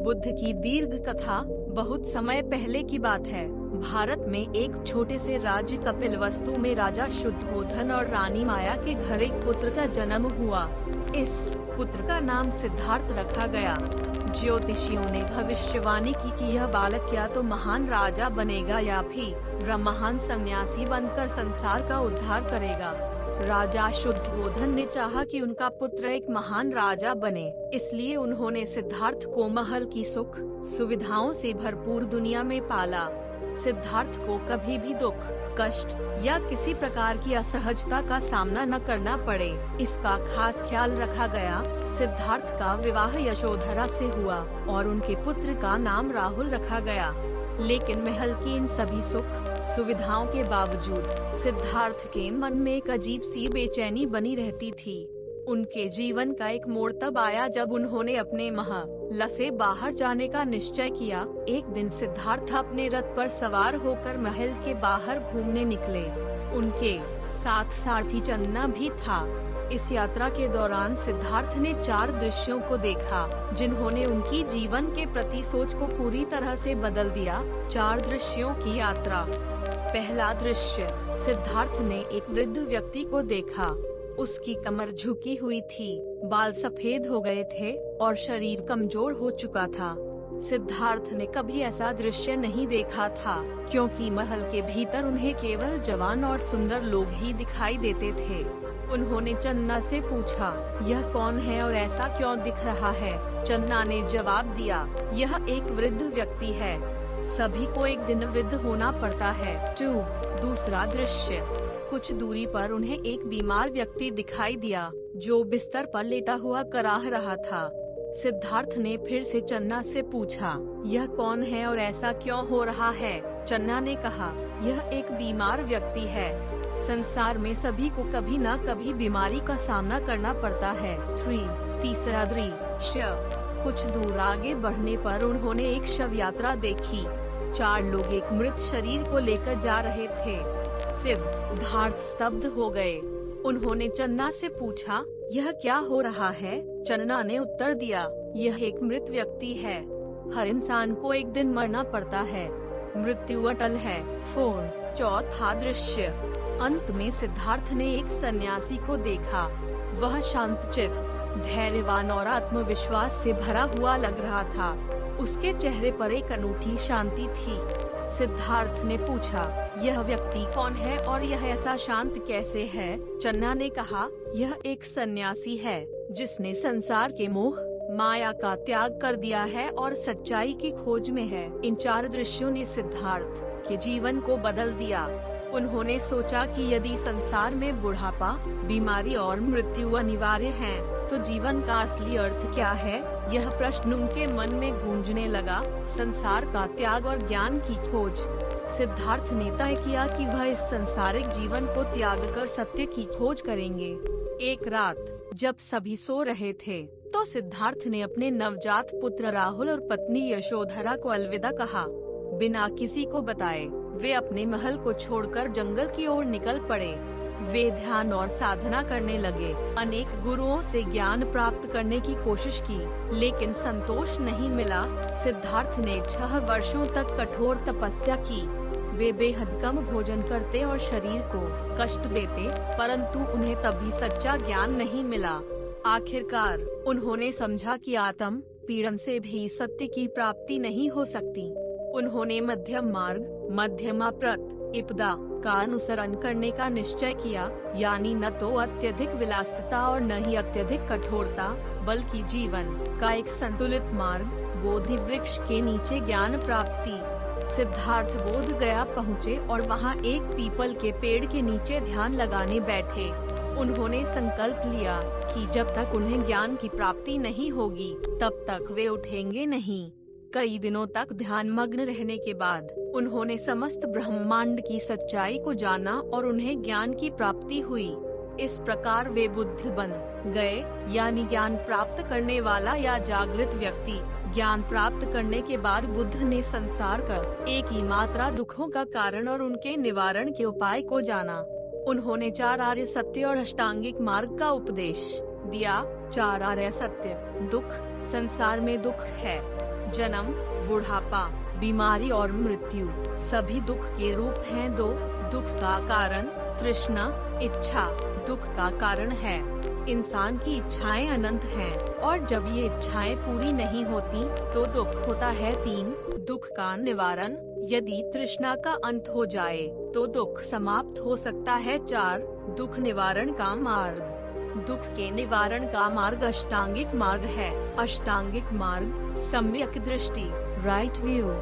बुद्ध की दीर्घ कथा। बहुत समय पहले की बात है। भारत में एक छोटे से राज्य कपिलवस्तु में राजा शुद्धोधन और रानी माया के घर एक पुत्र का जन्म हुआ। इस पुत्र का नाम सिद्धार्थ रखा गया। ज्योतिषियों ने भविष्यवाणी की कि यह बालक या तो महान राजा बनेगा या फिर महान सन्यासी बनकर संसार का उद्धार करेगा। राजा शुद्धोधन ने चाहा कि उनका पुत्र एक महान राजा बने, इसलिए उन्होंने सिद्धार्थ को महल की सुख सुविधाओं से भरपूर दुनिया में पाला। सिद्धार्थ को कभी भी दुख, कष्ट या किसी प्रकार की असहजता का सामना न करना पड़े, इसका खास ख्याल रखा गया। सिद्धार्थ का विवाह यशोधरा से हुआ और उनके पुत्र का नाम राहुल रखा गया। लेकिन महल की इन सभी सुख सुविधाओं के बावजूद सिद्धार्थ के मन में एक अजीब सी बेचैनी बनी रहती थी। उनके जीवन का एक मोड़ तब आया जब उन्होंने अपने महल से बाहर जाने का निश्चय किया। एक दिन सिद्धार्थ अपने रथ पर सवार होकर महल के बाहर घूमने निकले। उनके साथ सारथी चन्ना भी था। इस यात्रा के दौरान सिद्धार्थ ने 4 दृश्यों को देखा, जिन्होंने उनकी जीवन के प्रति सोच को पूरी तरह से बदल दिया। 4 दृश्यों की यात्रा। पहला दृश्य, सिद्धार्थ ने एक वृद्ध व्यक्ति को देखा। उसकी कमर झुकी हुई थी, बाल सफेद हो गए थे और शरीर कमजोर हो चुका था। सिद्धार्थ ने कभी ऐसा दृश्य नहीं देखा था, क्योंकि महल के भीतर उन्हें केवल जवान और सुंदर लोग ही दिखाई देते थे। उन्होंने चन्ना से पूछा, यह कौन है और ऐसा क्यों दिख रहा है? चन्ना ने जवाब दिया, यह एक वृद्ध व्यक्ति है। सभी को एक दिन वृद्ध होना पड़ता है। 2. दूसरा दृश्य, कुछ दूरी पर उन्हें एक बीमार व्यक्ति दिखाई दिया, जो बिस्तर पर लेटा हुआ कराह रहा था। सिद्धार्थ ने फिर से चन्ना से पूछा, यह कौन है और ऐसा क्यों हो रहा है? चन्ना ने कहा, यह एक बीमार व्यक्ति है। संसार में सभी को कभी न कभी बीमारी का सामना करना पड़ता है। 3. तीसरा दृश्य, कुछ दूर आगे बढ़ने पर उन्होंने एक शव यात्रा देखी। 4 लोग एक मृत शरीर को लेकर जा रहे थे। सिद्धार्थ स्तब्ध हो गए। उन्होंने चन्ना से पूछा, यह क्या हो रहा है? चन्ना ने उत्तर दिया, यह एक मृत व्यक्ति है। हर इंसान को एक दिन मरना पड़ता है, मृत्यु अटल है। 4. चौथा दृश्य, अंत में सिद्धार्थ ने एक सन्यासी को देखा। वह शांतचित्त, धैर्यवान और आत्मविश्वास से भरा हुआ लग रहा था। उसके चेहरे पर एक अनूठी शांति थी। सिद्धार्थ ने पूछा, यह व्यक्ति कौन है और यह ऐसा शांत कैसे है? चन्ना ने कहा, यह एक सन्यासी है, जिसने संसार के मोह माया का त्याग कर दिया है और सच्चाई की खोज में है। इन 4 दृश्यों ने सिद्धार्थ के जीवन को बदल दिया। उन्होंने सोचा कि यदि संसार में बुढ़ापा, बीमारी और मृत्यु अनिवार्य हैं, तो जीवन का असली अर्थ क्या है? यह प्रश्न उनके मन में गूंजने लगा। संसार का त्याग और ज्ञान की खोज। सिद्धार्थ ने तय किया कि वह इस संसारिक जीवन को त्याग कर सत्य की खोज करेंगे। एक रात जब सभी सो रहे थे, तो सिद्धार्थ ने अपने नवजात पुत्र राहुल और पत्नी यशोधरा को अलविदा कहा। बिना किसी को बताए वे अपने महल को छोड़कर जंगल की ओर निकल पड़े। वे ध्यान और साधना करने लगे। अनेक गुरुओं से ज्ञान प्राप्त करने की कोशिश की, लेकिन संतोष नहीं मिला। सिद्धार्थ ने 6 वर्षों तक कठोर तपस्या की। वे बेहद कम भोजन करते और शरीर को कष्ट देते, परंतु उन्हें तभी सच्चा ज्ञान नहीं मिला। आखिरकार उन्होंने समझा कि आत्म पीड़न से भी सत्य की प्राप्ति नहीं हो सकती। उन्होंने मध्यम मार्ग, मध्यमा प्रतिपदा का अनुसरण करने का निश्चय किया, यानी न तो अत्यधिक विलासिता और न ही अत्यधिक कठोरता, बल्कि जीवन का एक संतुलित मार्ग। बोधि वृक्ष के नीचे ज्ञान प्राप्ति। सिद्धार्थ बोध गया पहुँचे और वहाँ एक पीपल के पेड़ के नीचे ध्यान लगाने बैठे। उन्होंने संकल्प लिया कि जब तक उन्हें ज्ञान की प्राप्ति नहीं होगी, तब तक वे उठेंगे नहीं। कई दिनों तक ध्यान मग्न रहने के बाद उन्होंने समस्त ब्रह्मांड की सच्चाई को जाना और उन्हें ज्ञान की प्राप्ति हुई। इस प्रकार वे बुद्ध बन गए, यानी ज्ञान प्राप्त करने वाला या जागृत व्यक्ति। ज्ञान प्राप्त करने के बाद बुद्ध ने संसार का एक ही मात्रा दुखों का कारण और उनके निवारण के उपाय को जाना। उन्होंने 4 आर्य सत्य और अष्टांगिक मार्ग का उपदेश दिया। 4 आर्य सत्य। दुख, संसार में दुख है, जन्म, बुढ़ापा, बीमारी और मृत्यु सभी दुख के रूप हैं। दो, दुख का कारण, तृष्णा, इच्छा दुख का कारण है। इंसान की इच्छाएं अनंत हैं और जब ये इच्छाएं पूरी नहीं होती तो दुख होता है। 3, दुख का निवारण, यदि तृष्णा का अंत हो जाए तो दुख समाप्त हो सकता है। 4, दुख निवारण का मार्ग, दुख के निवारण का मार्ग अष्टांगिक मार्ग है। अष्टांगिक मार्ग, सम्यक दृष्टि, राइट व्यू,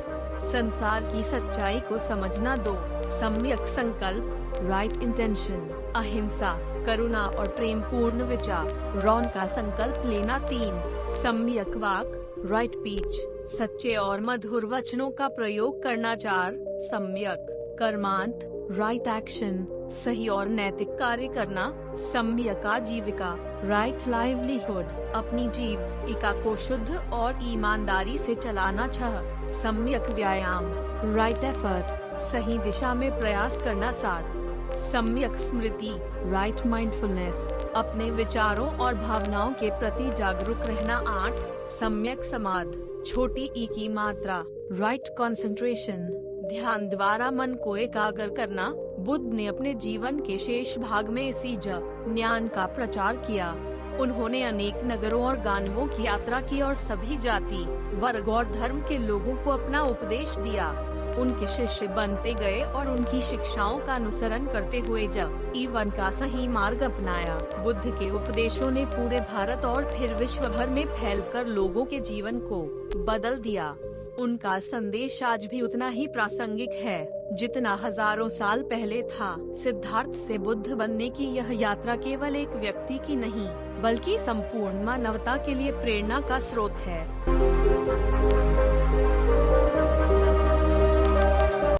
संसार की सच्चाई को समझना। 2, सम्यक संकल्प, राइट इंटेंशन, अहिंसा, करुणा और प्रेम पूर्ण विचार, रौन का संकल्प लेना। 3, सम्यक वाक, राइट स्पीच, सच्चे और मधुर वचनों का प्रयोग करना। 4, सम्यक कर्मांत, राइट एक्शन, सही और नैतिक कार्य करना। सम्यक आजीविका, राइट लाइवलीहुड, अपनी जीविका को शुद्ध और ईमानदारी से चलाना। 6, सम्यक व्यायाम, राइट एफर्ट, सही दिशा में प्रयास करना। 7, सम्यक स्मृति, राइट माइंडफुलनेस, अपने विचारों और भावनाओं के प्रति जागरूक रहना। 8, सम्यक समाधि, छोटी ई की मात्रा, राइट कंसंट्रेशन, ध्यान द्वारा मन को एकाग्र करना। बुद्ध ने अपने जीवन के शेष भाग में इसी ज्ञान का प्रचार किया। उन्होंने अनेक नगरों और गांवों की यात्रा की और सभी जाति, वर्ग और धर्म के लोगों को अपना उपदेश दिया। उनके शिष्य बनते गए और उनकी शिक्षाओं का अनुसरण करते हुए जीवन का सही मार्ग अपनाया। बुद्ध के उपदेशों ने पूरे भारत और फिर विश्व भर में फैलकर लोगों के जीवन को बदल दिया। उनका संदेश आज भी उतना ही प्रासंगिक है जितना हजारों साल पहले था। सिद्धार्थ से बुद्ध बनने की यह यात्रा केवल एक व्यक्ति की नहीं, बल्कि संपूर्ण मानवता के लिए प्रेरणा का स्रोत है।